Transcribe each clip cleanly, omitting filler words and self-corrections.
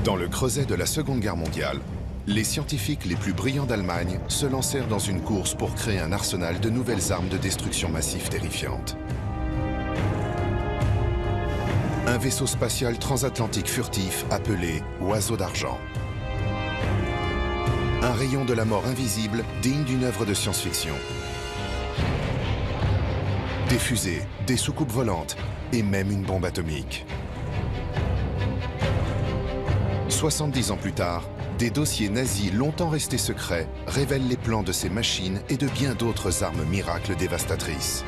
Dans le creuset de la Seconde Guerre mondiale, les scientifiques les plus brillants d'Allemagne se lancèrent dans une course pour créer un arsenal de nouvelles armes de destruction massive terrifiantes. Un vaisseau spatial transatlantique furtif appelé Oiseau d'argent. Un rayon de la mort invisible digne d'une œuvre de science-fiction. Des fusées, des soucoupes volantes et même une bombe atomique. 70 ans plus tard, des dossiers nazis longtemps restés secrets révèlent les plans de ces machines et de bien d'autres armes miracles dévastatrices.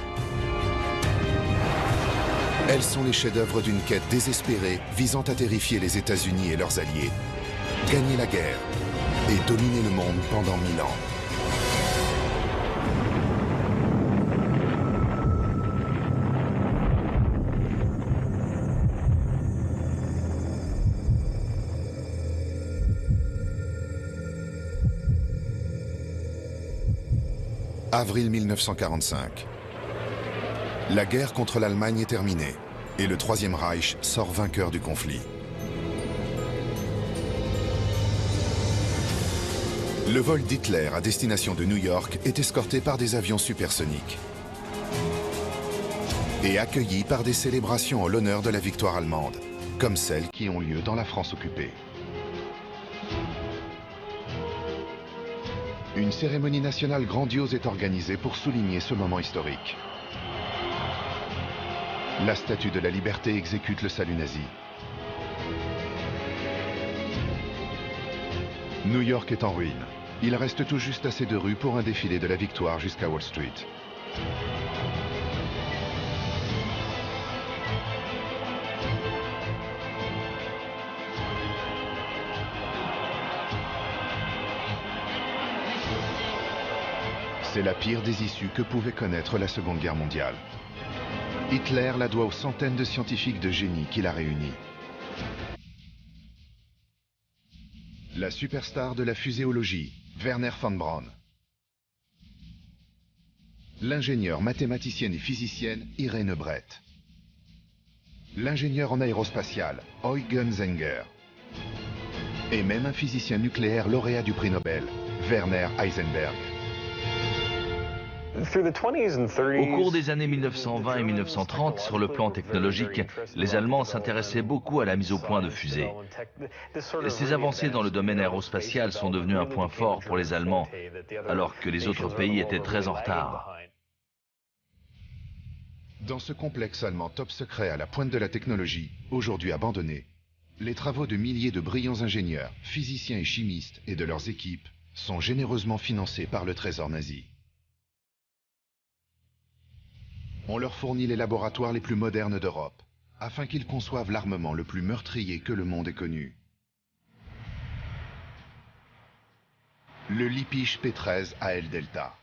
Elles sont les chefs-d'œuvre d'une quête désespérée visant à terrifier les États-Unis et leurs alliés, gagner la guerre et dominer le monde pendant 1000 ans. Avril 1945. La guerre contre l'Allemagne est terminée et le Troisième Reich sort vainqueur du conflit. Le vol d'Hitler à destination de New York est escorté par des avions supersoniques et accueilli par des célébrations en l'honneur de la victoire allemande, comme celles qui ont lieu dans la France occupée. Une cérémonie nationale grandiose est organisée pour souligner ce moment historique. La Statue de la Liberté exécute le salut nazi. New York est en ruine. Il reste tout juste assez de rues pour un défilé de la victoire jusqu'à Wall Street. C'est la pire des issues que pouvait connaître la Seconde Guerre mondiale. Hitler la doit aux centaines de scientifiques de génie qu'il a réunis. La superstar de la fuséologie, Werner von Braun. L'ingénieure mathématicienne et physicienne, Irene Brett. L'ingénieur en aérospatial, Eugen Zenger. Et même un physicien nucléaire lauréat du prix Nobel, Werner Heisenberg. Au cours des années 1920 et 1930, sur le plan technologique, les Allemands s'intéressaient beaucoup à la mise au point de fusées. Ces avancées dans le domaine aérospatial sont devenues un point fort pour les Allemands, alors que les autres pays étaient très en retard. Dans ce complexe allemand top secret à la pointe de la technologie, aujourd'hui abandonné, les travaux de milliers de brillants ingénieurs, physiciens et chimistes et de leurs équipes sont généreusement financés par le trésor nazi. On leur fournit les laboratoires les plus modernes d'Europe, afin qu'ils conçoivent l'armement le plus meurtrier que le monde ait connu. Le Lippisch P-13 AL Delta.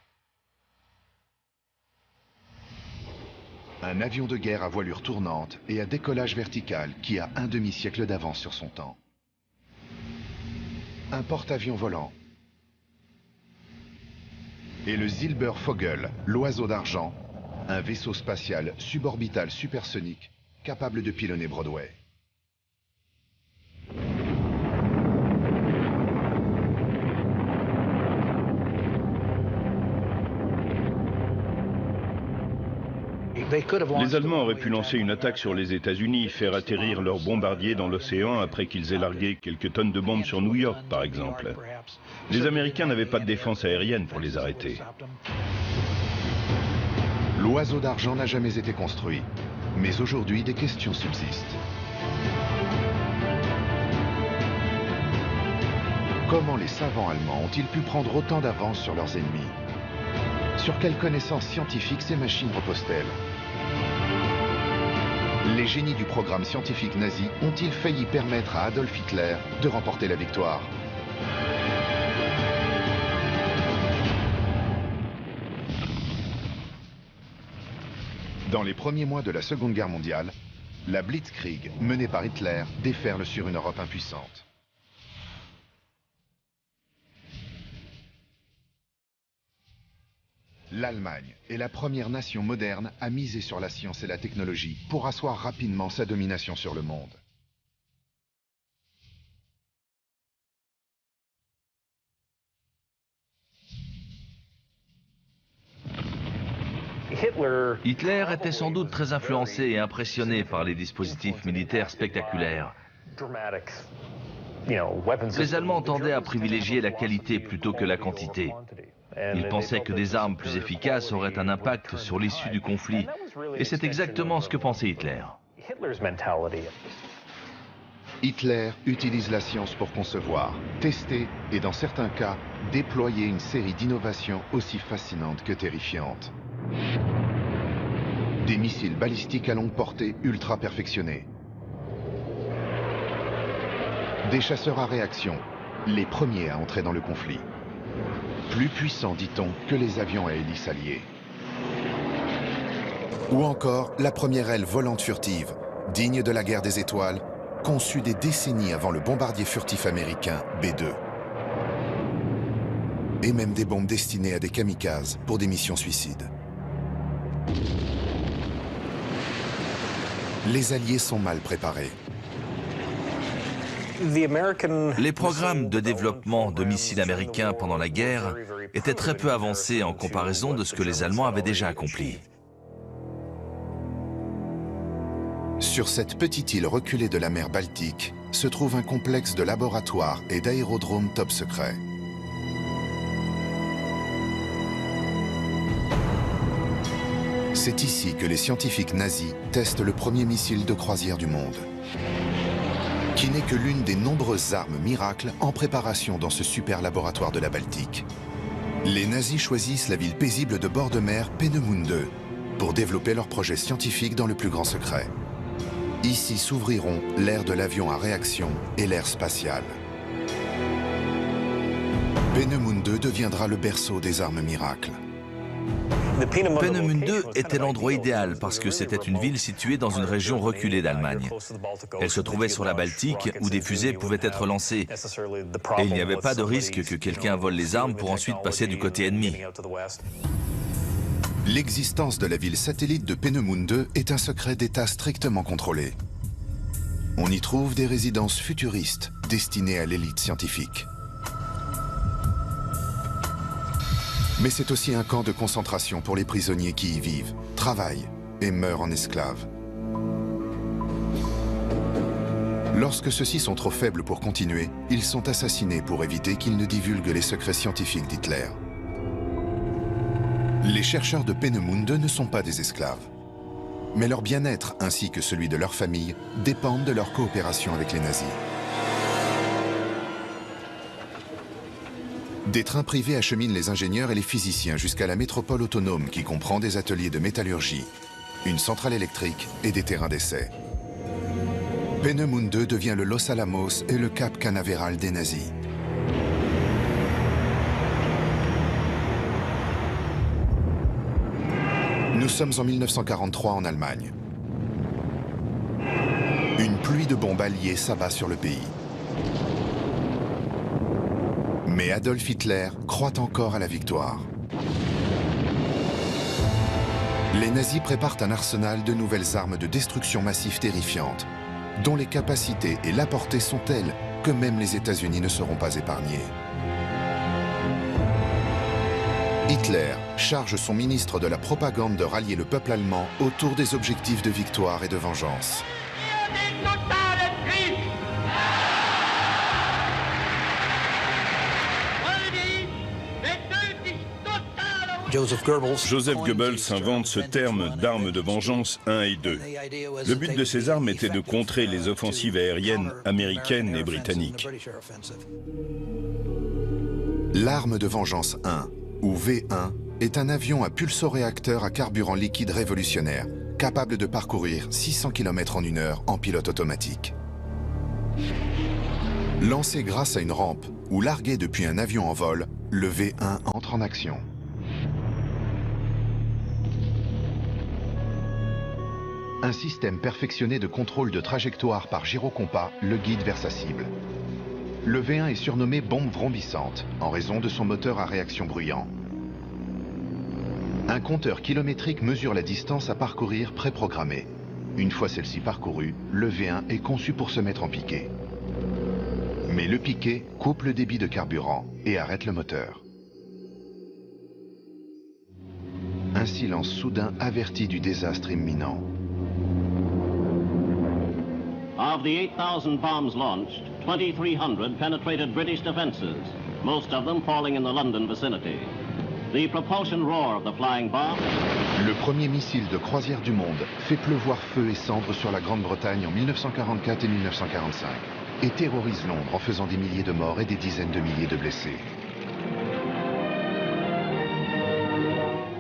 Un avion de guerre à voilure tournante et à décollage vertical qui a un demi-siècle d'avance sur son temps. Un porte-avions volant. Et le Silbervogel, l'oiseau d'argent, un vaisseau spatial suborbital supersonique capable de pilonner Broadway. Les Allemands auraient pu lancer une attaque sur les États-Unis, faire atterrir leurs bombardiers dans l'océan après qu'ils aient largué quelques tonnes de bombes sur New York, par exemple. Les Américains n'avaient pas de défense aérienne pour les arrêter. L'oiseau d'argent n'a jamais été construit, mais aujourd'hui des questions subsistent. Comment les savants allemands ont-ils pu prendre autant d'avance sur leurs ennemis? Sur quelles connaissances scientifiques ces machines reposent-elles? Les génies du programme scientifique nazi ont-ils failli permettre à Adolf Hitler de remporter la victoire? Dans les premiers mois de la Seconde Guerre mondiale, la Blitzkrieg, menée par Hitler, déferle sur une Europe impuissante. L'Allemagne est la première nation moderne à miser sur la science et la technologie pour asseoir rapidement sa domination sur le monde. Hitler était sans doute très influencé et impressionné par les dispositifs militaires spectaculaires. Les Allemands tendaient à privilégier la qualité plutôt que la quantité. Ils pensaient que des armes plus efficaces auraient un impact sur l'issue du conflit. Et c'est exactement ce que pensait Hitler. Hitler utilise la science pour concevoir, tester et, dans certains cas, déployer une série d'innovations aussi fascinantes que terrifiantes. Des missiles balistiques à longue portée ultra perfectionnés. Des chasseurs à réaction, les premiers à entrer dans le conflit. Plus puissants, dit-on, que les avions à hélice alliés. Ou encore la première aile volante furtive, digne de la guerre des étoiles, conçue des décennies avant le bombardier furtif américain B-2. Et même des bombes destinées à des kamikazes pour des missions suicides. Les Alliés sont mal préparés. Les programmes de développement de missiles américains pendant la guerre étaient très peu avancés en comparaison de ce que les Allemands avaient déjà accompli. Sur cette petite île reculée de la mer Baltique se trouve un complexe de laboratoires et d'aérodromes top secret. C'est ici que les scientifiques nazis testent le premier missile de croisière du monde, qui n'est que l'une des nombreuses armes miracles en préparation dans ce super laboratoire de la Baltique. Les nazis choisissent la ville paisible de bord de mer Peenemünde pour développer leur projet scientifique dans le plus grand secret. Ici s'ouvriront l'ère de l'avion à réaction et l'ère spatiale. Peenemünde deviendra le berceau des armes miracles. Peenemünde était l'endroit idéal parce que c'était une ville située dans une région reculée d'Allemagne. Elle se trouvait sur la Baltique où des fusées pouvaient être lancées. Et il n'y avait pas de risque que quelqu'un vole les armes pour ensuite passer du côté ennemi. L'existence de la ville satellite de Peenemünde est un secret d'État strictement contrôlé. On y trouve des résidences futuristes destinées à l'élite scientifique. Mais c'est aussi un camp de concentration pour les prisonniers qui y vivent, travaillent et meurent en esclaves. Lorsque ceux-ci sont trop faibles pour continuer, ils sont assassinés pour éviter qu'ils ne divulguent les secrets scientifiques d'Hitler. Les chercheurs de Peenemünde ne sont pas des esclaves. Mais leur bien-être ainsi que celui de leur famille dépendent de leur coopération avec les nazis. Des trains privés acheminent les ingénieurs et les physiciens jusqu'à la métropole autonome qui comprend des ateliers de métallurgie, une centrale électrique et des terrains d'essai. Peenemünde devient le Los Alamos et le Cap Canaveral des nazis. Nous sommes en 1943 en Allemagne. Une pluie de bombes alliées s'abat sur le pays. Mais Adolf Hitler croit encore à la victoire. Les nazis préparent un arsenal de nouvelles armes de destruction massive terrifiantes, dont les capacités et la portée sont telles que même les États-Unis ne seront pas épargnés. Hitler charge son ministre de la propagande de rallier le peuple allemand autour des objectifs de victoire et de vengeance. Joseph Goebbels invente ce terme d'armes de vengeance 1 et 2. Le but de ces armes était de contrer les offensives aériennes américaines et britanniques. L'arme de vengeance 1, ou V1, est un avion à pulsoréacteur à carburant liquide révolutionnaire, capable de parcourir 600 km en 1 heure en pilote automatique. Lancé grâce à une rampe ou largué depuis un avion en vol, le V1 entre en action. Un système perfectionné de contrôle de trajectoire par gyrocompas le guide vers sa cible. Le V1 est surnommé bombe vrombissante en raison de son moteur à réaction bruyant. Un compteur kilométrique mesure la distance à parcourir préprogrammée. Une fois celle-ci parcourue, le V1 est conçu pour se mettre en piqué. Mais le piqué coupe le débit de carburant et arrête le moteur. un silence soudain avertit du désastre imminent. Of the 8,000 bombs launched, 2,300 penetrated British defenses, most of them falling in the London vicinity. The propulsion roar of the flying bomb. Le premier missile de croisière du monde fait pleuvoir feu et cendres sur la Grande-Bretagne en 1944 et 1945 et terrorise Londres en faisant des milliers de morts et des dizaines de milliers de blessés.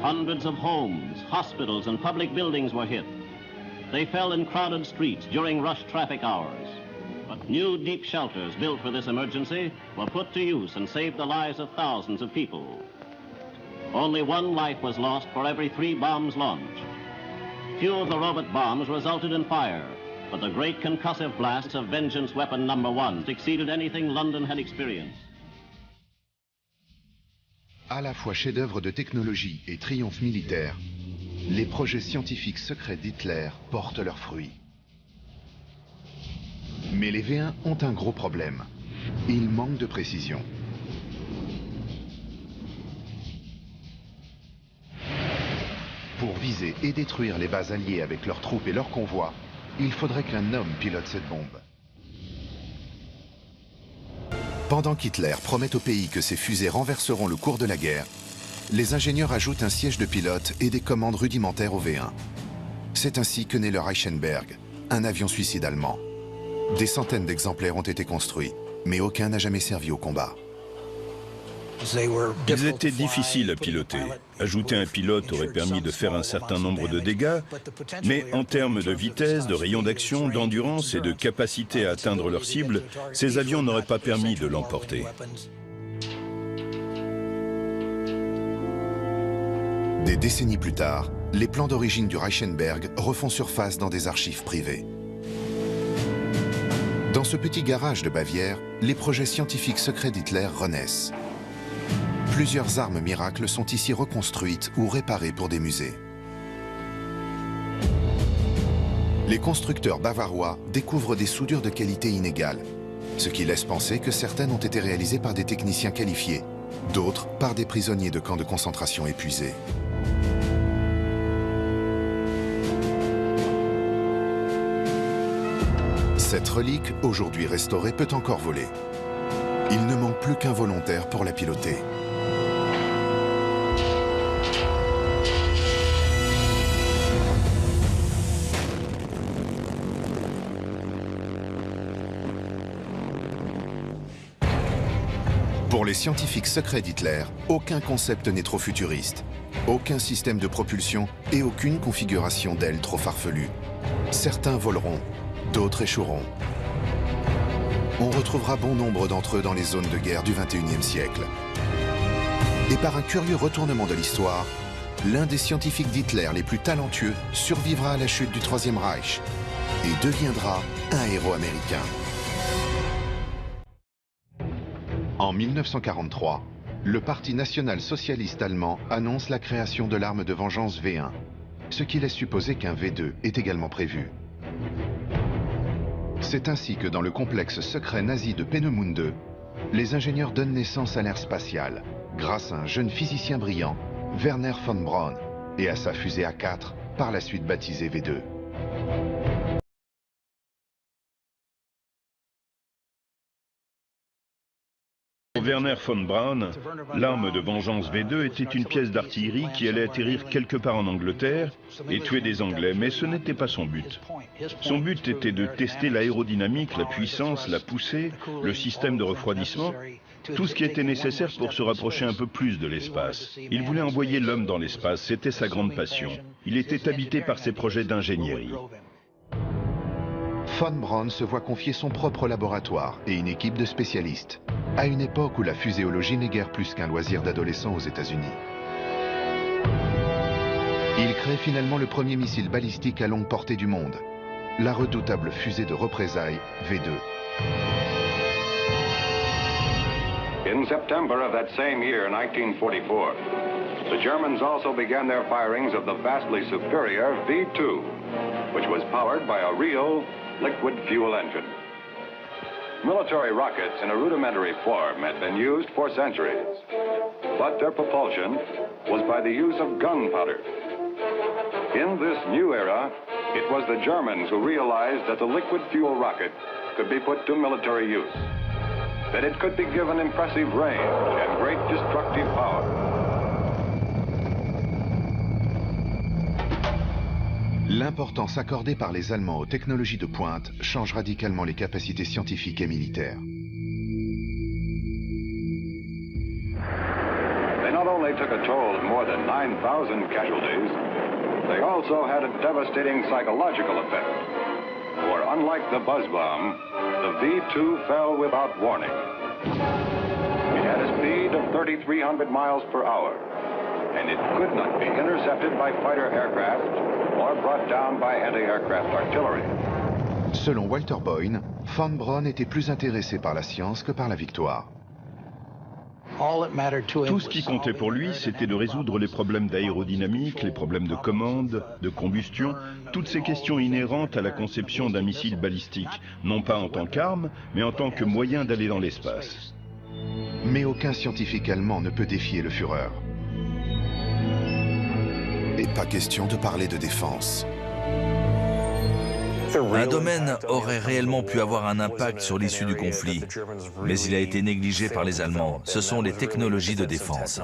Hundreds of homes, hospitals and public buildings were hit. They fell in crowded streets during rush traffic hours. But new deep shelters built for this emergency were put to use and saved the lives of thousands of people. Only one life was lost for every 3 bombs launched. Few of the robot bombs resulted in fire, but the great concussive blasts of Vengeance Weapon No. 1 exceeded anything London had experienced. À la fois chef-d'œuvre de technologie et triomphe militaire, les projets scientifiques secrets d'Hitler portent leurs fruits. Mais les V1 ont un gros problème. Ils manquent de précision. Pour viser et détruire les bases alliées avec leurs troupes et leurs convois, il faudrait qu'un homme pilote cette bombe. Pendant qu'Hitler promet au pays que ses fusées renverseront le cours de la guerre, les ingénieurs ajoutent un siège de pilote et des commandes rudimentaires au V1. C'est ainsi que naît le Reichenberg, un avion suicide allemand. Des centaines d'exemplaires ont été construits, mais aucun n'a jamais servi au combat. Ils étaient difficiles à piloter. Ajouter un pilote aurait permis de faire un certain nombre de dégâts, mais en termes de vitesse, de rayon d'action, d'endurance et de capacité à atteindre leur cible, ces avions n'auraient pas permis de l'emporter. Des décennies plus tard, les plans d'origine du Reichenberg refont surface dans des archives privées. Dans ce petit garage de Bavière, les projets scientifiques secrets d'Hitler renaissent. Plusieurs armes miracles sont ici reconstruites ou réparées pour des musées. Les constructeurs bavarois découvrent des soudures de qualité inégale, ce qui laisse penser que certaines ont été réalisées par des techniciens qualifiés, d'autres par des prisonniers de camps de concentration épuisés. Cette relique, aujourd'hui restaurée, peut encore voler. Il ne manque plus qu'un volontaire pour la piloter. Pour les scientifiques secrets d'Hitler, aucun concept n'est trop futuriste, aucun système de propulsion et aucune configuration d'aile trop farfelue. Certains voleront, d'autres échoueront. On retrouvera bon nombre d'entre eux dans les zones de guerre du XXIe siècle. Et par un curieux retournement de l'histoire, l'un des scientifiques d'Hitler les plus talentueux survivra à la chute du Troisième Reich et deviendra un héros américain. En 1943, le Parti national-socialiste allemand annonce la création de l'arme de vengeance V1, ce qui laisse supposer qu'un V2 est également prévu. C'est ainsi que dans le complexe secret nazi de Peenemünde, les ingénieurs donnent naissance à l'ère spatiale, grâce à un jeune physicien brillant, Werner von Braun, et à sa fusée A4, par la suite baptisée V2. Pour Werner von Braun, l'arme de vengeance V2 était une pièce d'artillerie qui allait atterrir quelque part en Angleterre et tuer des Anglais, mais ce n'était pas son but. Son but était de tester l'aérodynamique, la puissance, la poussée, le système de refroidissement, tout ce qui était nécessaire pour se rapprocher un peu plus de l'espace. Il voulait envoyer l'homme dans l'espace, c'était sa grande passion. Il était habité par ses projets d'ingénierie. Von Braun se voit confier son propre laboratoire et une équipe de spécialistes, à une époque où la fuséologie n'est guère plus qu'un loisir d'adolescents aux États-Unis. Il crée finalement le premier missile balistique à longue portée du monde, la redoutable fusée de représailles V2. In September of that same year, 1944, the Germans also began their firings of the vastly superior V2, which was powered by a real liquid fuel engine. Military rockets in a rudimentary form had been used for centuries, but their propulsion was by the use of gunpowder. In this new era, it was the Germans who realized that the liquid fuel rocket could be put to military use, that it could be given impressive range and great destructive power. L'importance accordée par les Allemands aux technologies de pointe change radicalement les capacités scientifiques et militaires. They not only took a toll of more than 9,000 casualties, they also had a devastating psychological effect. For unlike the buzz bomb, the V-2 fell without warning. It had a speed of 3,300 miles per hour, and it could not be intercepted by fighter aircraft or brought down by anti-aircraft artillery. Selon Walter Boyne, von Braun était plus intéressé par la science que par la victoire. Tout ce qui comptait pour lui, c'était de résoudre les problèmes d'aérodynamique, les problèmes de commande, de combustion, toutes ces questions inhérentes à la conception d'un missile balistique, non pas en tant qu'arme, mais en tant que moyen d'aller dans l'espace. Mais aucun scientifique allemand ne peut défier le Führer. Et pas question de parler de défense. Un domaine aurait réellement pu avoir un impact sur l'issue du conflit, mais il a été négligé par les Allemands. Ce sont les technologies de défense.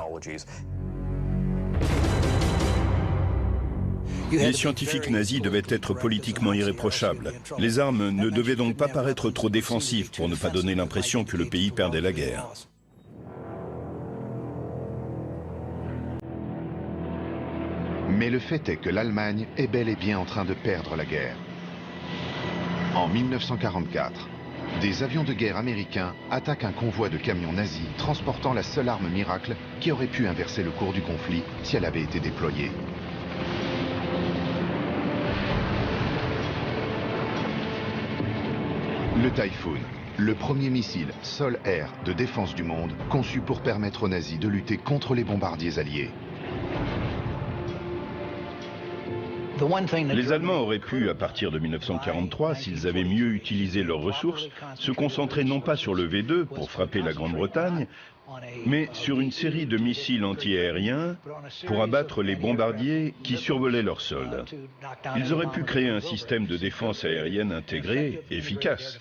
Les scientifiques nazis devaient être politiquement irréprochables. Les armes ne devaient donc pas paraître trop défensives pour ne pas donner l'impression que le pays perdait la guerre. Mais le fait est que l'Allemagne est bel et bien en train de perdre la guerre. En 1944, des avions de guerre américains attaquent un convoi de camions nazis transportant la seule arme miracle qui aurait pu inverser le cours du conflit si elle avait été déployée. Le Typhoon, le premier missile sol-air de défense du monde conçu pour permettre aux nazis de lutter contre les bombardiers alliés. Les Allemands auraient pu, à partir de 1943, s'ils avaient mieux utilisé leurs ressources, se concentrer non pas sur le V2 pour frapper la Grande-Bretagne, mais sur une série de missiles antiaériens pour abattre les bombardiers qui survolaient leur sol. Ils auraient pu créer un système de défense aérienne intégré, efficace.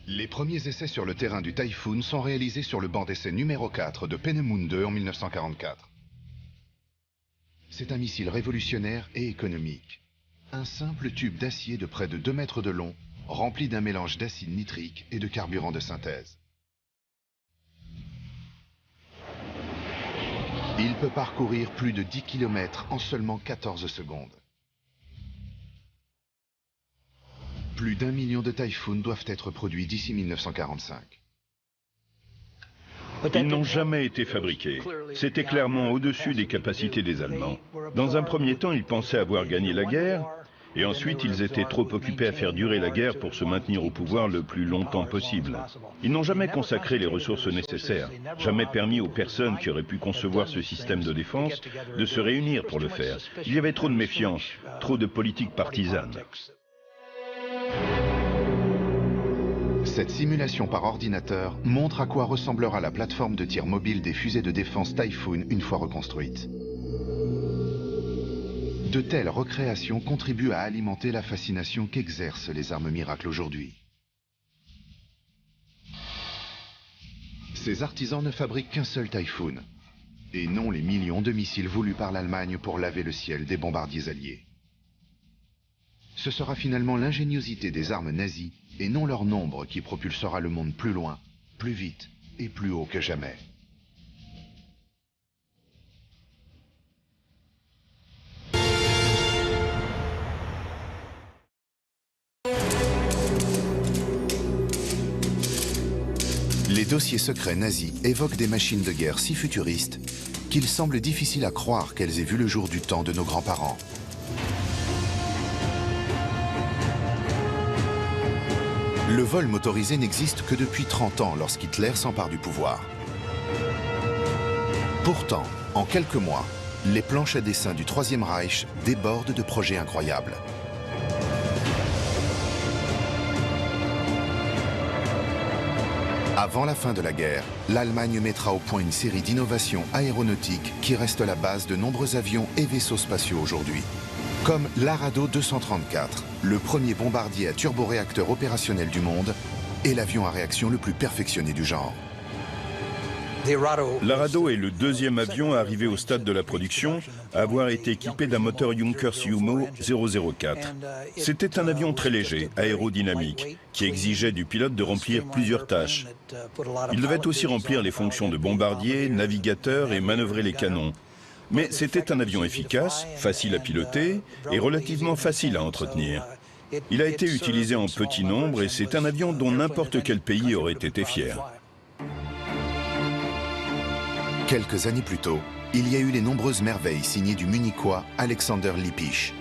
Les premiers essais sur le terrain du Typhoon sont réalisés sur le banc d'essai numéro 4 de Peenemünde en 1944. C'est un missile révolutionnaire et économique. Un simple tube d'acier de près de 2 mètres de long, rempli d'un mélange d'acide nitrique et de carburant de synthèse. Il peut parcourir plus de 10 km en seulement 14 secondes. Plus d'1 million de Typhoon doivent être produits d'ici 1945. Ils n'ont jamais été fabriqués. C'était clairement au-dessus des capacités des Allemands. Dans un premier temps, ils pensaient avoir gagné la guerre, et ensuite ils étaient trop occupés à faire durer la guerre pour se maintenir au pouvoir le plus longtemps possible. Ils n'ont jamais consacré les ressources nécessaires, jamais permis aux personnes qui auraient pu concevoir ce système de défense de se réunir pour le faire. Il y avait trop de méfiance, trop de politique partisane. Cette simulation par ordinateur montre à quoi ressemblera la plateforme de tir mobile des fusées de défense Typhoon une fois reconstruite. De telles recréations contribuent à alimenter la fascination qu'exercent les armes miracles aujourd'hui. Ces artisans ne fabriquent qu'un seul Typhoon, et non les millions de missiles voulus par l'Allemagne pour laver le ciel des bombardiers alliés. Ce sera finalement l'ingéniosité des armes nazies et non leur nombre qui propulsera le monde plus loin, plus vite et plus haut que jamais. Les dossiers secrets nazis évoquent des machines de guerre si futuristes qu'il semble difficile à croire qu'elles aient vu le jour du temps de nos grands-parents. Le vol motorisé n'existe que depuis 30 ans lorsqu'Hitler s'empare du pouvoir. Pourtant, en quelques mois, les planches à dessin du Troisième Reich débordent de projets incroyables. Avant la fin de la guerre, l'Allemagne mettra au point une série d'innovations aéronautiques qui restent la base de nombreux avions et vaisseaux spatiaux aujourd'hui. Comme l'Arado 234, le premier bombardier à turboréacteur opérationnel du monde et l'avion à réaction le plus perfectionné du genre. L'Arado est le deuxième avion à arriver au stade de la production à avoir été équipé d'un moteur Junkers Jumo 004. C'était un avion très léger, aérodynamique, qui exigeait du pilote de remplir plusieurs tâches. Il devait aussi remplir les fonctions de bombardier, navigateur et manœuvrer les canons. Mais c'était un avion efficace, facile à piloter et relativement facile à entretenir. Il a été utilisé en petit nombre et c'est un avion dont n'importe quel pays aurait été fier. Quelques années plus tôt, il y a eu les nombreuses merveilles signées du Munichois Alexander Lippisch.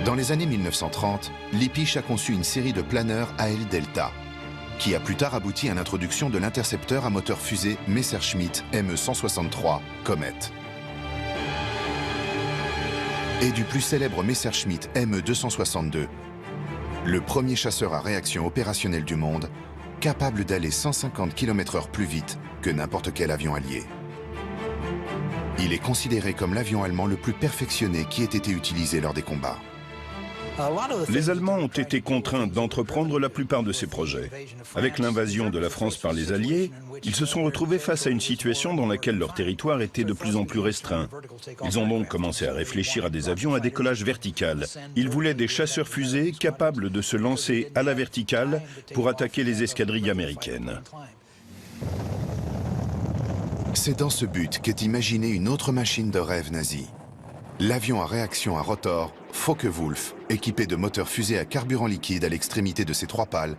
Dans les années 1930, Lippisch a conçu une série de planeurs à aile delta, qui a plus tard abouti à l'introduction de l'intercepteur à moteur fusée Messerschmitt Me-163 Comet. Et du plus célèbre Messerschmitt Me-262, le premier chasseur à réaction opérationnelle du monde, capable d'aller 150 km/h plus vite que n'importe quel avion allié. Il est considéré comme l'avion allemand le plus perfectionné qui ait été utilisé lors des combats. Les Allemands ont été contraints d'entreprendre la plupart de ces projets. Avec l'invasion de la France par les Alliés, ils se sont retrouvés face à une situation dans laquelle leur territoire était de plus en plus restreint. Ils ont donc commencé à réfléchir à des avions à décollage vertical. Ils voulaient des chasseurs-fusées capables de se lancer à la verticale pour attaquer les escadrilles américaines. C'est dans ce but qu'est imaginée une autre machine de rêve nazie. L'avion à réaction à rotor Focke-Wulf, équipé de moteurs fusées à carburant liquide à l'extrémité de ses trois pales,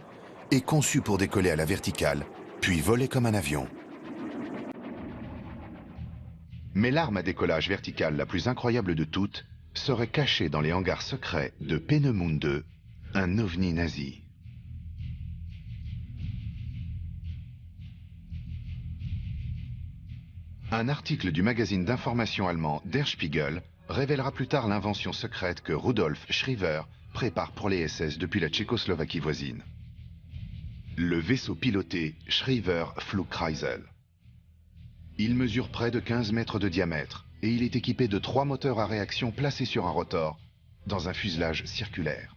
est conçu pour décoller à la verticale, puis voler comme un avion. Mais l'arme à décollage vertical la plus incroyable de toutes serait cachée dans les hangars secrets de Peenemünde, un ovni nazi. Un article du magazine d'information allemand Der Spiegel révélera plus tard l'invention secrète que Rudolf Schriever prépare pour les SS depuis la Tchécoslovaquie voisine. Le vaisseau piloté Schriever Flugkreisel. Il mesure près de 15 mètres de diamètre et il est équipé de 3 moteurs à réaction placés sur un rotor dans un fuselage circulaire.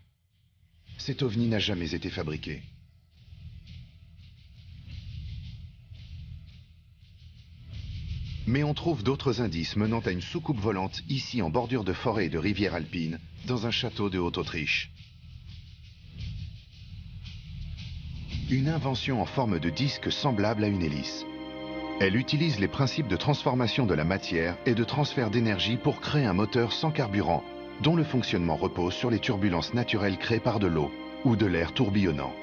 Cet ovni n'a jamais été fabriqué. Mais on trouve d'autres indices menant à une soucoupe volante ici en bordure de forêt et de rivière alpine, dans un château de Haute-Autriche. Une invention en forme de disque semblable à une hélice. Elle utilise les principes de transformation de la matière et de transfert d'énergie pour créer un moteur sans carburant, dont le fonctionnement repose sur les turbulences naturelles créées par de l'eau ou de l'air tourbillonnant.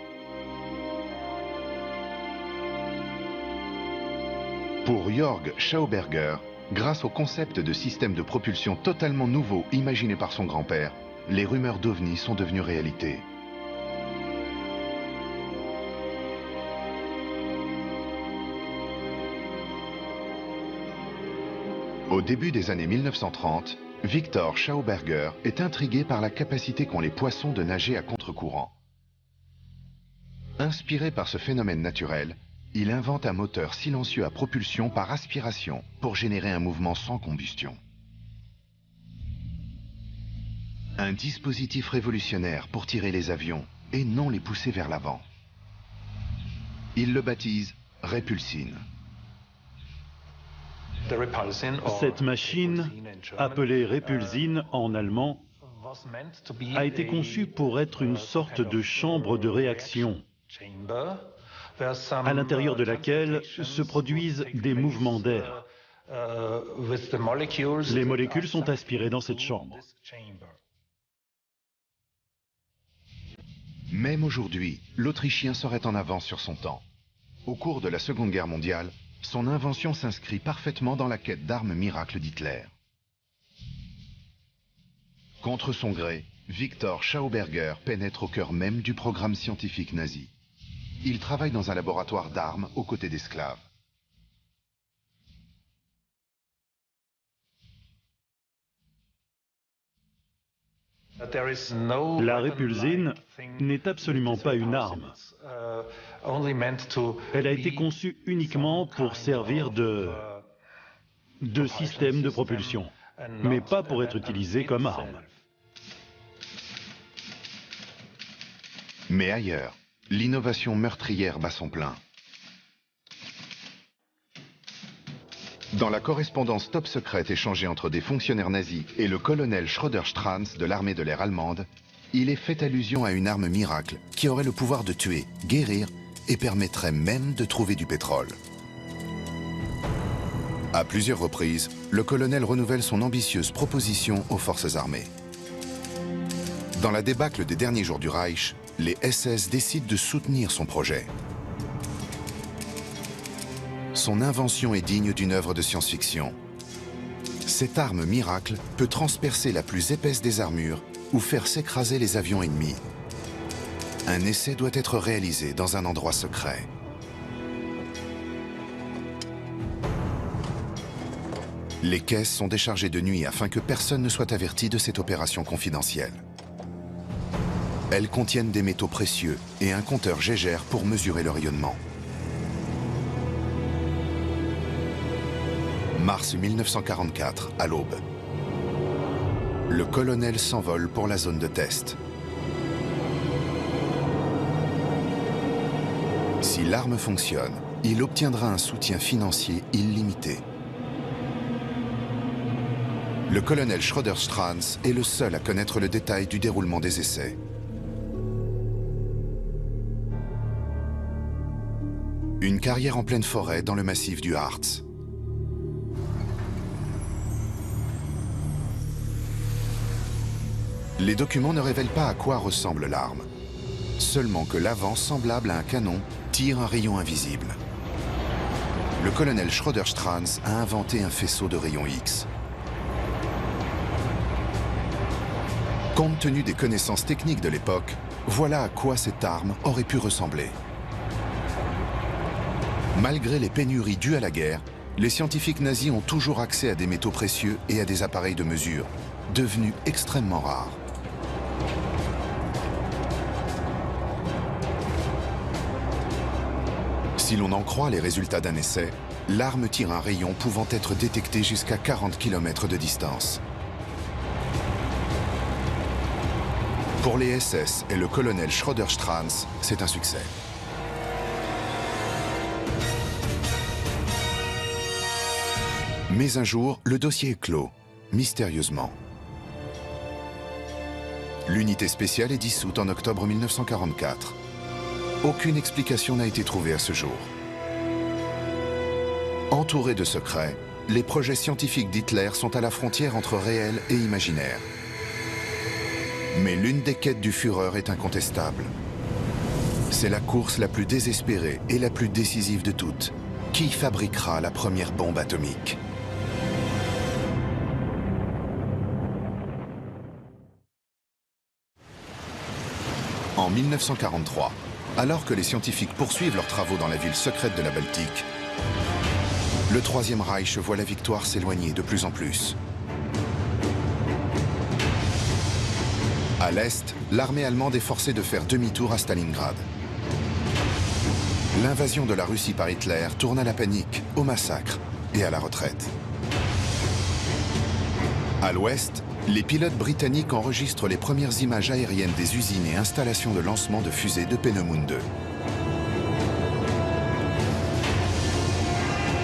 Pour Jörg Schauberger, grâce au concept de système de propulsion totalement nouveau imaginé par son grand-père, les rumeurs d'OVNI sont devenues réalité. Au début des années 1930, Victor Schauberger est intrigué par la capacité qu'ont les poissons de nager à contre-courant. Inspiré par ce phénomène naturel, il invente un moteur silencieux à propulsion par aspiration pour générer un mouvement sans combustion. Un dispositif révolutionnaire pour tirer les avions et non les pousser vers l'avant. Il le baptise Repulsine. Cette machine, appelée Repulsine en allemand, a été conçue pour être une sorte de chambre de réaction, à l'intérieur de laquelle se produisent des mouvements d'air. Les molécules sont aspirées dans cette chambre. Même aujourd'hui, l'Autrichien serait en avance sur son temps. Au cours de la Seconde Guerre mondiale, son invention s'inscrit parfaitement dans la quête d'armes miracles d'Hitler. Contre son gré, Victor Schauberger pénètre au cœur même du programme scientifique nazi. Il travaille dans un laboratoire d'armes aux côtés d'esclaves. La répulsine n'est absolument pas une arme. Elle a été conçue uniquement pour servir de système de propulsion, mais pas pour être utilisée comme arme. Mais ailleurs, l'innovation meurtrière bat son plein. Dans la correspondance top secrète échangée entre des fonctionnaires nazis et le colonel Schröder-Strans de l'armée de l'air allemande, il est fait allusion à une arme miracle qui aurait le pouvoir de tuer, guérir et permettrait même de trouver du pétrole. À plusieurs reprises, le colonel renouvelle son ambitieuse proposition aux forces armées. Dans la débâcle des derniers jours du Reich, les SS décident de soutenir son projet. Son invention est digne d'une œuvre de science-fiction. Cette arme miracle peut transpercer la plus épaisse des armures ou faire s'écraser les avions ennemis. Un essai doit être réalisé dans un endroit secret. Les caisses sont déchargées de nuit afin que personne ne soit averti de cette opération confidentielle. Elles contiennent des métaux précieux et un compteur Geiger pour mesurer le rayonnement. Mars 1944, à l'aube. Le colonel s'envole pour la zone de test. Si l'arme fonctionne, il obtiendra un soutien financier illimité. Le colonel Schröder-Strans est le seul à connaître le détail du déroulement des essais. Une carrière en pleine forêt dans le massif du Harz. Les documents ne révèlent pas à quoi ressemble l'arme. Seulement que l'avant, semblable à un canon, tire un rayon invisible. Le colonel Schröder-Strans a inventé un faisceau de rayons X. Compte tenu des connaissances techniques de l'époque, voilà à quoi cette arme aurait pu ressembler. Malgré les pénuries dues à la guerre, les scientifiques nazis ont toujours accès à des métaux précieux et à des appareils de mesure, devenus extrêmement rares. Si l'on en croit les résultats d'un essai, l'arme tire un rayon pouvant être détecté jusqu'à 40 km de distance. Pour les SS et le colonel Schröder-Strans, c'est un succès. Mais un jour, le dossier est clos, mystérieusement. L'unité spéciale est dissoute en octobre 1944. Aucune explication n'a été trouvée à ce jour. Entourés de secrets, les projets scientifiques d'Hitler sont à la frontière entre réel et imaginaire. Mais l'une des quêtes du Führer est incontestable. C'est la course la plus désespérée et la plus décisive de toutes. Qui fabriquera la première bombe atomique ? En 1943, alors que les scientifiques poursuivent leurs travaux dans la ville secrète de la Baltique, le Troisième Reich voit la victoire s'éloigner de plus en plus. À l'Est, l'armée allemande est forcée de faire demi-tour à Stalingrad. L'invasion de la Russie par Hitler tourne à la panique, au massacre et à la retraite. À l'Ouest, les pilotes britanniques enregistrent les premières images aériennes des usines et installations de lancement de fusées de Peenemünde.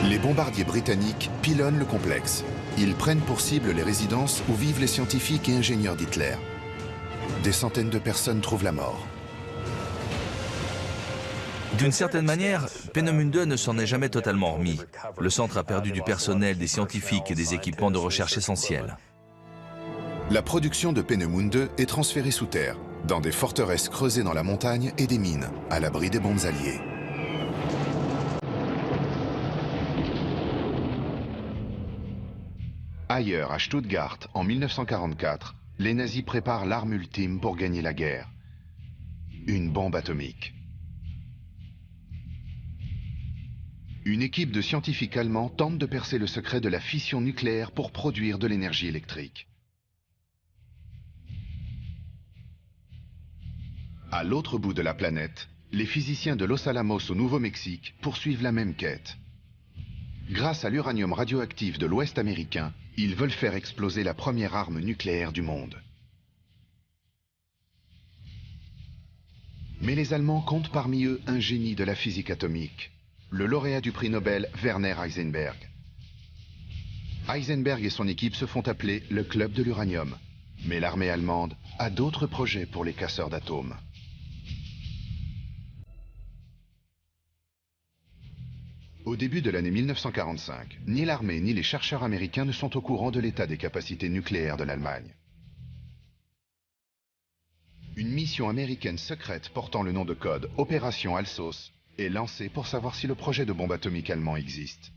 Les bombardiers britanniques pilonnent le complexe. Ils prennent pour cible les résidences où vivent les scientifiques et ingénieurs d'Hitler. Des centaines de personnes trouvent la mort. D'une certaine manière, Peenemünde ne s'en est jamais totalement remis. Le centre a perdu du personnel, des scientifiques et des équipements de recherche essentiels. La production de Peenemünde est transférée sous terre, dans des forteresses creusées dans la montagne et des mines, à l'abri des bombes alliées. Ailleurs, à Stuttgart, en 1944, les nazis préparent l'arme ultime pour gagner la guerre. Une bombe atomique. Une équipe de scientifiques allemands tente de percer le secret de la fission nucléaire pour produire de l'énergie électrique. À l'autre bout de la planète, les physiciens de Los Alamos au Nouveau-Mexique poursuivent la même quête. Grâce à l'uranium radioactif de l'Ouest américain, ils veulent faire exploser la première arme nucléaire du monde. Mais les Allemands comptent parmi eux un génie de la physique atomique, le lauréat du prix Nobel Werner Heisenberg. Heisenberg et son équipe se font appeler le Club de l'uranium. Mais l'armée allemande a d'autres projets pour les casseurs d'atomes. Au début de l'année 1945, ni l'armée ni les chercheurs américains ne sont au courant de l'état des capacités nucléaires de l'Allemagne. Une mission américaine secrète portant le nom de code Opération Alsos est lancée pour savoir si le projet de bombe atomique allemand existe.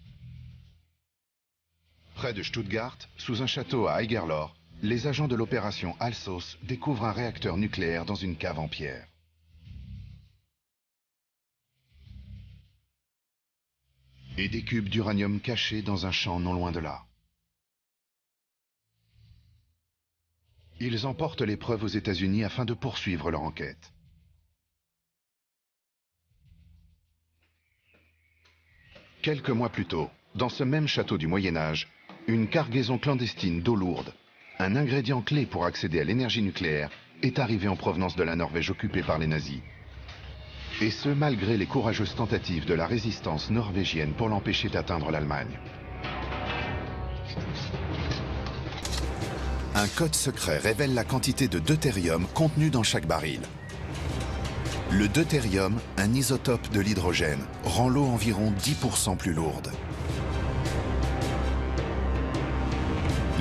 Près de Stuttgart, sous un château à Eigerloh, les agents de l'opération Alsos découvrent un réacteur nucléaire dans une cave en pierre. Et des cubes d'uranium cachés dans un champ non loin de là. Ils emportent les preuves aux États-Unis afin de poursuivre leur enquête. Quelques mois plus tôt, dans ce même château du Moyen-Âge, une cargaison clandestine d'eau lourde, un ingrédient clé pour accéder à l'énergie nucléaire, est arrivé en provenance de la Norvège occupée par les nazis. Et ce, malgré les courageuses tentatives de la résistance norvégienne pour l'empêcher d'atteindre l'Allemagne. Un code secret révèle la quantité de deutérium contenu dans chaque baril. Le deutérium, un isotope de l'hydrogène, rend l'eau environ 10% plus lourde.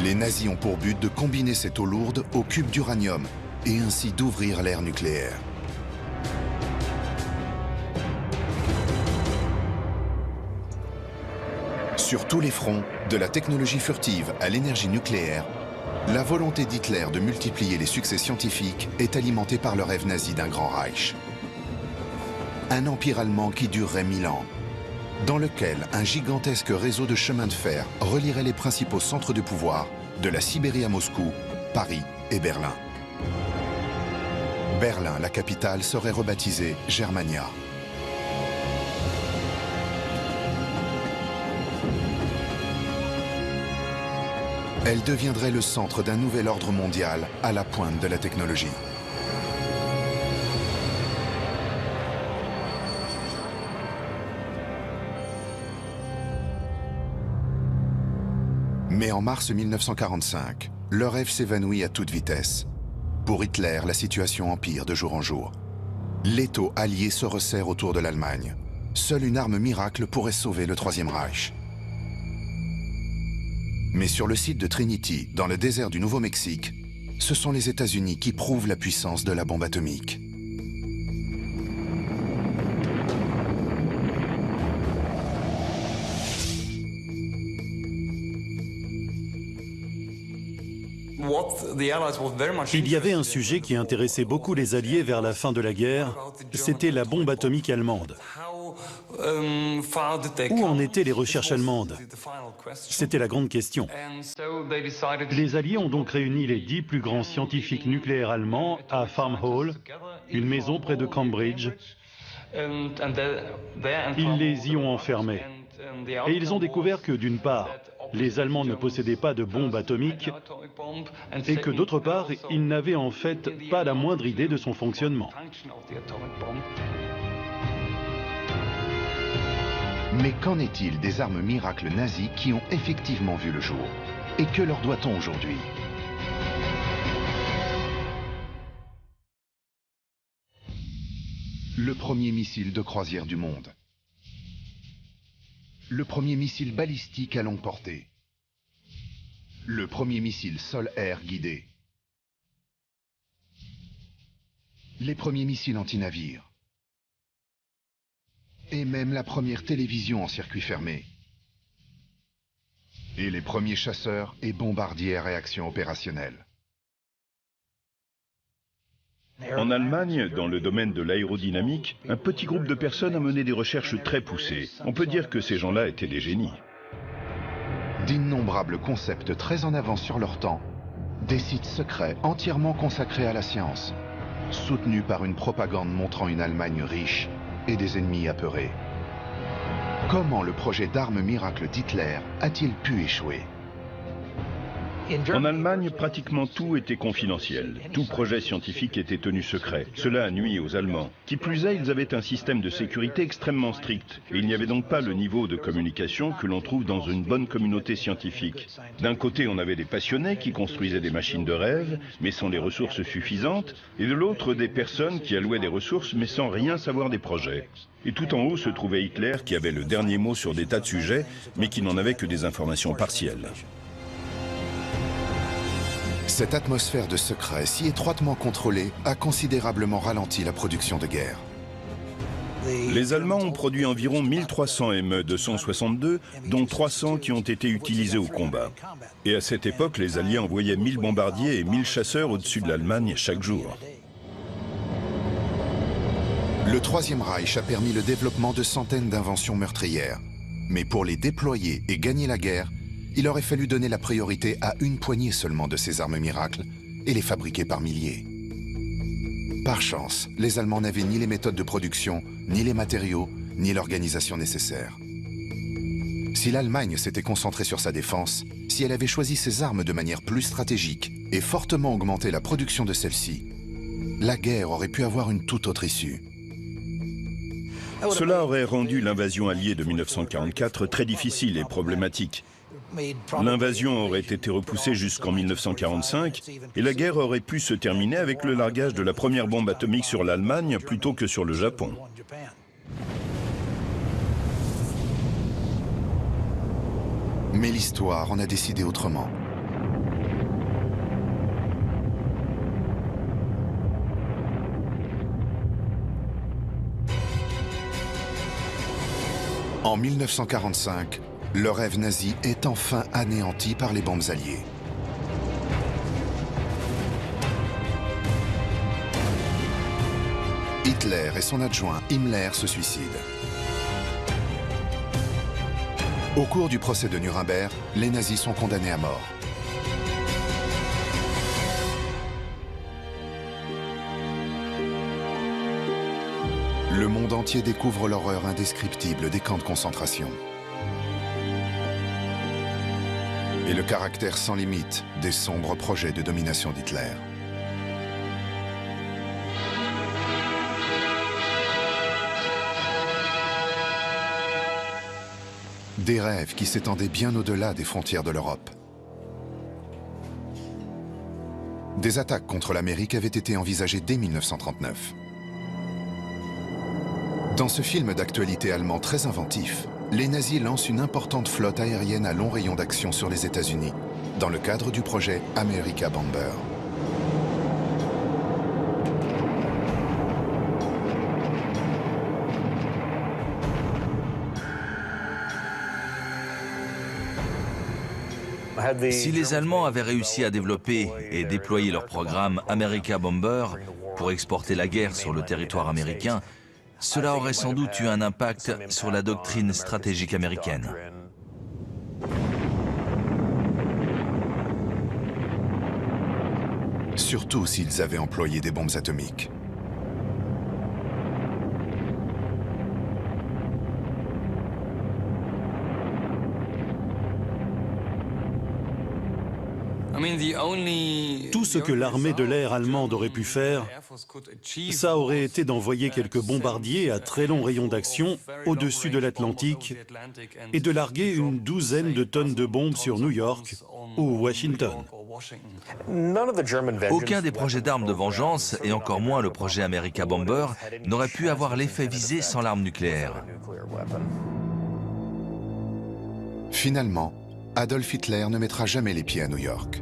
Les nazis ont pour but de combiner cette eau lourde au cube d'uranium et ainsi d'ouvrir l'ère nucléaire. Sur tous les fronts, de la technologie furtive à l'énergie nucléaire, la volonté d'Hitler de multiplier les succès scientifiques est alimentée par le rêve nazi d'un grand Reich. Un empire allemand qui durerait 1000 ans, dans lequel un gigantesque réseau de chemins de fer relierait les principaux centres de pouvoir de la Sibérie à Moscou, Paris et Berlin. Berlin, la capitale, serait rebaptisée Germania. Elle deviendrait le centre d'un nouvel ordre mondial à la pointe de la technologie. Mais en mars 1945, le rêve s'évanouit à toute vitesse. Pour Hitler, la situation empire de jour en jour. L'étau allié se resserre autour de l'Allemagne. Seule une arme miracle pourrait sauver le Troisième Reich. Mais sur le site de Trinity, dans le désert du Nouveau-Mexique, ce sont les États-Unis qui prouvent la puissance de la bombe atomique. Il y avait un sujet qui intéressait beaucoup les Alliés vers la fin de la guerre, c'était la bombe atomique allemande. Où en étaient les recherches allemandes? C'était la grande question. Les Alliés ont donc réuni les 10 plus grands scientifiques nucléaires allemands à Farm Hall, une maison près de Cambridge. Ils les y ont enfermés. Et ils ont découvert que, d'une part, les Allemands ne possédaient pas de bombe atomique et que, d'autre part, ils n'avaient en fait pas la moindre idée de son fonctionnement. Mais qu'en est-il des armes miracles nazies qui ont effectivement vu le jour? Et que leur doit-on aujourd'hui? Le premier missile de croisière du monde. Le premier missile balistique à longue portée. Le premier missile sol-air guidé. Les premiers missiles anti-navires. Et même la première télévision en circuit fermé. Et les premiers chasseurs et bombardiers à réaction opérationnelle. En Allemagne, dans le domaine de l'aérodynamique, un petit groupe de personnes a mené des recherches très poussées. On peut dire que ces gens-là étaient des génies. D'innombrables concepts très en avance sur leur temps, des sites secrets entièrement consacrés à la science. soutenu par une propagande montrant une Allemagne riche et des ennemis apeurés. Comment le projet d'armes miracles d'Hitler a-t-il pu échouer? En Allemagne, pratiquement tout était confidentiel. Tout projet scientifique était tenu secret. Cela a nui aux Allemands. Qui plus est, ils avaient un système de sécurité extrêmement strict. Et il n'y avait donc pas le niveau de communication que l'on trouve dans une bonne communauté scientifique. D'un côté, on avait des passionnés qui construisaient des machines de rêve, mais sans les ressources suffisantes, et de l'autre, des personnes qui allouaient des ressources, mais sans rien savoir des projets. Et tout en haut se trouvait Hitler, qui avait le dernier mot sur des tas de sujets, mais qui n'en avait que des informations partielles. Cette atmosphère de secret si étroitement contrôlée a considérablement ralenti la production de guerre. Les Allemands ont produit environ 1300 ME-262, dont 300 qui ont été utilisés au combat. Et à cette époque, les Alliés envoyaient 1000 bombardiers et 1000 chasseurs au-dessus de l'Allemagne chaque jour. Le Troisième Reich a permis le développement de centaines d'inventions meurtrières. Mais pour les déployer et gagner la guerre, il aurait fallu donner la priorité à une poignée seulement de ces armes miracles et les fabriquer par milliers. Par chance, les Allemands n'avaient ni les méthodes de production, ni les matériaux, ni l'organisation nécessaire. Si l'Allemagne s'était concentrée sur sa défense, si elle avait choisi ses armes de manière plus stratégique et fortement augmenté la production de celles-ci, la guerre aurait pu avoir une toute autre issue. Cela aurait rendu l'invasion alliée de 1944 très difficile et problématique. L'invasion aurait été repoussée jusqu'en 1945 et la guerre aurait pu se terminer avec le largage de la première bombe atomique sur l'Allemagne plutôt que sur le Japon. Mais l'histoire en a décidé autrement. En 1945, le rêve nazi est enfin anéanti par les bombes alliées. Hitler et son adjoint Himmler se suicident. Au cours du procès de Nuremberg, les nazis sont condamnés à mort. Le monde entier découvre l'horreur indescriptible des camps de concentration. Et le caractère sans limite des sombres projets de domination d'Hitler. Des rêves qui s'étendaient bien au-delà des frontières de l'Europe. Des attaques contre l'Amérique avaient été envisagées dès 1939. Dans ce film d'actualité allemand très inventif, les nazis lancent une importante flotte aérienne à long rayon d'action sur les États-Unis, dans le cadre du projet America Bomber. Si les Allemands avaient réussi à développer et déployer leur programme America Bomber pour exporter la guerre sur le territoire américain, cela aurait sans doute eu un impact sur la doctrine stratégique américaine. Surtout s'ils avaient employé des bombes atomiques. Tout ce que l'armée de l'air allemande aurait pu faire, ça aurait été d'envoyer quelques bombardiers à très long rayon d'action au-dessus de l'Atlantique et de larguer une douzaine de tonnes de bombes sur New York ou Washington. Aucun des projets d'armes de vengeance, et encore moins le projet America Bomber, n'aurait pu avoir l'effet visé sans l'arme nucléaire. Finalement, Adolf Hitler ne mettra jamais les pieds à New York.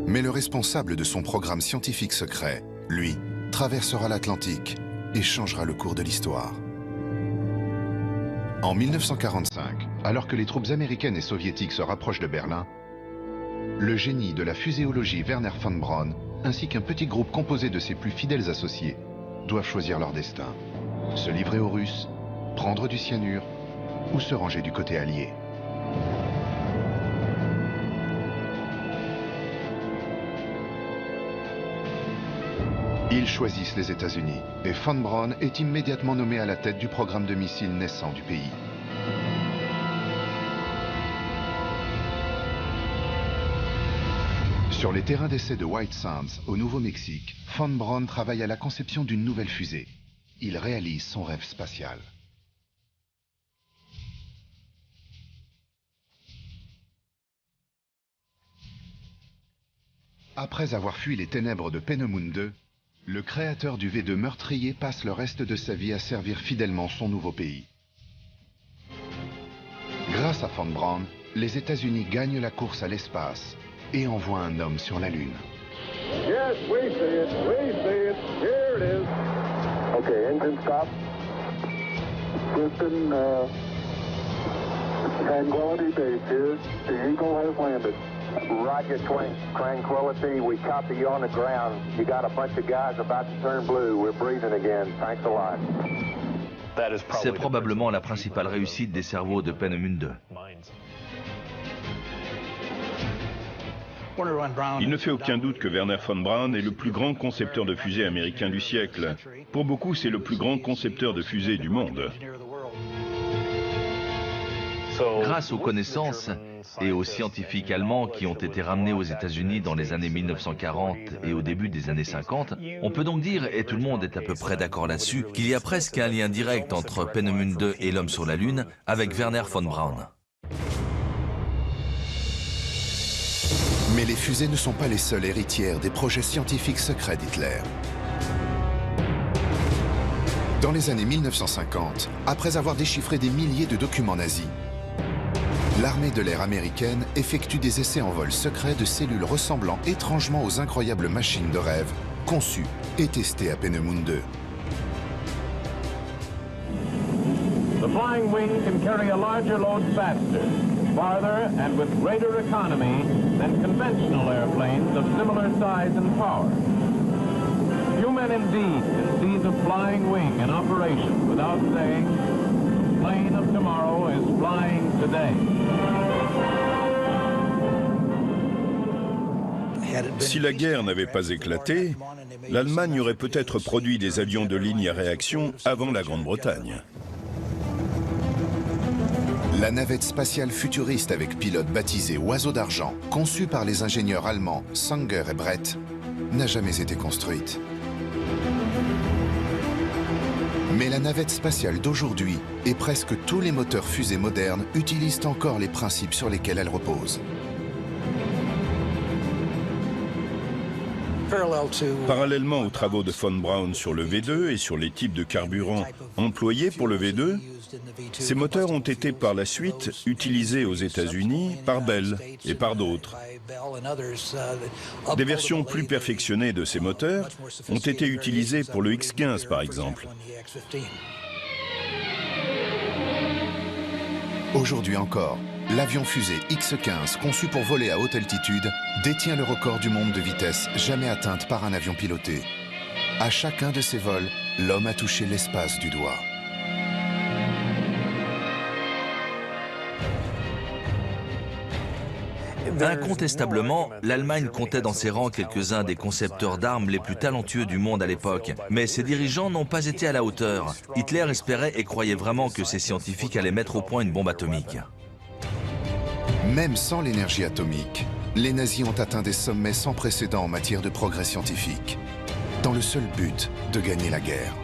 Mais le responsable de son programme scientifique secret, lui, traversera l'Atlantique et changera le cours de l'histoire. En 1945, alors que les troupes américaines et soviétiques se rapprochent de Berlin, le génie de la fuséologie Wernher von Braun, ainsi qu'un petit groupe composé de ses plus fidèles associés, doivent choisir leur destin. Se livrer aux Russes, prendre du cyanure ou se ranger du côté allié. Ils choisissent les États-Unis et von Braun est immédiatement nommé à la tête du programme de missiles naissant du pays. Sur les terrains d'essai de White Sands, au Nouveau-Mexique, von Braun travaille à la conception d'une nouvelle fusée. Il réalise son rêve spatial. Après avoir fui les ténèbres de Peenemünde, le créateur du V2 meurtrier passe le reste de sa vie à servir fidèlement son nouveau pays. Grâce à von Braun, les États-Unis gagnent la course à l'espace et envoient un homme sur la Lune. Yes, we see it. We see it. Here it is. Okay, engine stop. Houston, Tranquility Base here. The Eagle has landed. Roger, Tranquility. We copy you on the ground. You got a bunch of guys about to turn blue. We're breathing again. Thanks a lot. C'est probablement la principale réussite des cerveaux de Peenemünde. Il ne fait aucun doute que Wernher von Braun est le plus grand concepteur de fusées américain du siècle. Pour beaucoup, c'est le plus grand concepteur de fusées du monde. Grâce aux connaissances et aux scientifiques allemands qui ont été ramenés aux États-Unis dans les années 1940 et au début des années 50, on peut donc dire, et tout le monde est à peu près d'accord là-dessus, qu'il y a presque un lien direct entre Peenemünde et l'homme sur la Lune avec Wernher von Braun. Mais les fusées ne sont pas les seules héritières des projets scientifiques secrets d'Hitler. Dans les années 1950, après avoir déchiffré des milliers de documents nazis, l'armée de l'air américaine effectue des essais en vol secret de cellules ressemblant étrangement aux incroyables machines de rêve conçues et testées à Peenemünde. The flying wing can carry a larger load faster, farther and with greater economy than conventional airplanes of similar size and power. Few men indeed can see the flying wing in operation without saying, the plane of tomorrow is flying today. Si la guerre n'avait pas éclaté, l'Allemagne aurait peut-être produit des avions de ligne à réaction avant la Grande-Bretagne. La navette spatiale futuriste avec pilote baptisée Oiseau d'argent, conçue par les ingénieurs allemands Sanger et Brett, n'a jamais été construite. Mais la navette spatiale d'aujourd'hui et presque tous les moteurs fusées modernes utilisent encore les principes sur lesquels elle repose. Parallèlement aux travaux de von Braun sur le V2 et sur les types de carburant employés pour le V2, ces moteurs ont été par la suite utilisés aux États-Unis par Bell et par d'autres. Des versions plus perfectionnées de ces moteurs ont été utilisées pour le X-15 par exemple. Aujourd'hui encore, l'avion fusée X-15 conçu pour voler à haute altitude détient le record du monde de vitesse jamais atteinte par un avion piloté. À chacun de ces vols, l'homme a touché l'espace du doigt. Incontestablement, l'Allemagne comptait dans ses rangs quelques-uns des concepteurs d'armes les plus talentueux du monde à l'époque. Mais ses dirigeants n'ont pas été à la hauteur. Hitler espérait et croyait vraiment que ses scientifiques allaient mettre au point une bombe atomique. Même sans l'énergie atomique, les nazis ont atteint des sommets sans précédent en matière de progrès scientifique, dans le seul but de gagner la guerre.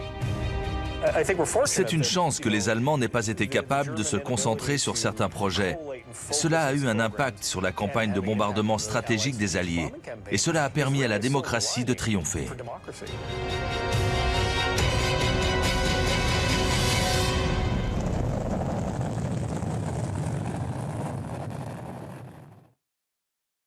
C'est une chance que les Allemands n'aient pas été capables de se concentrer sur certains projets. Cela a eu un impact sur la campagne de bombardement stratégique des Alliés, et cela a permis à la démocratie de triompher.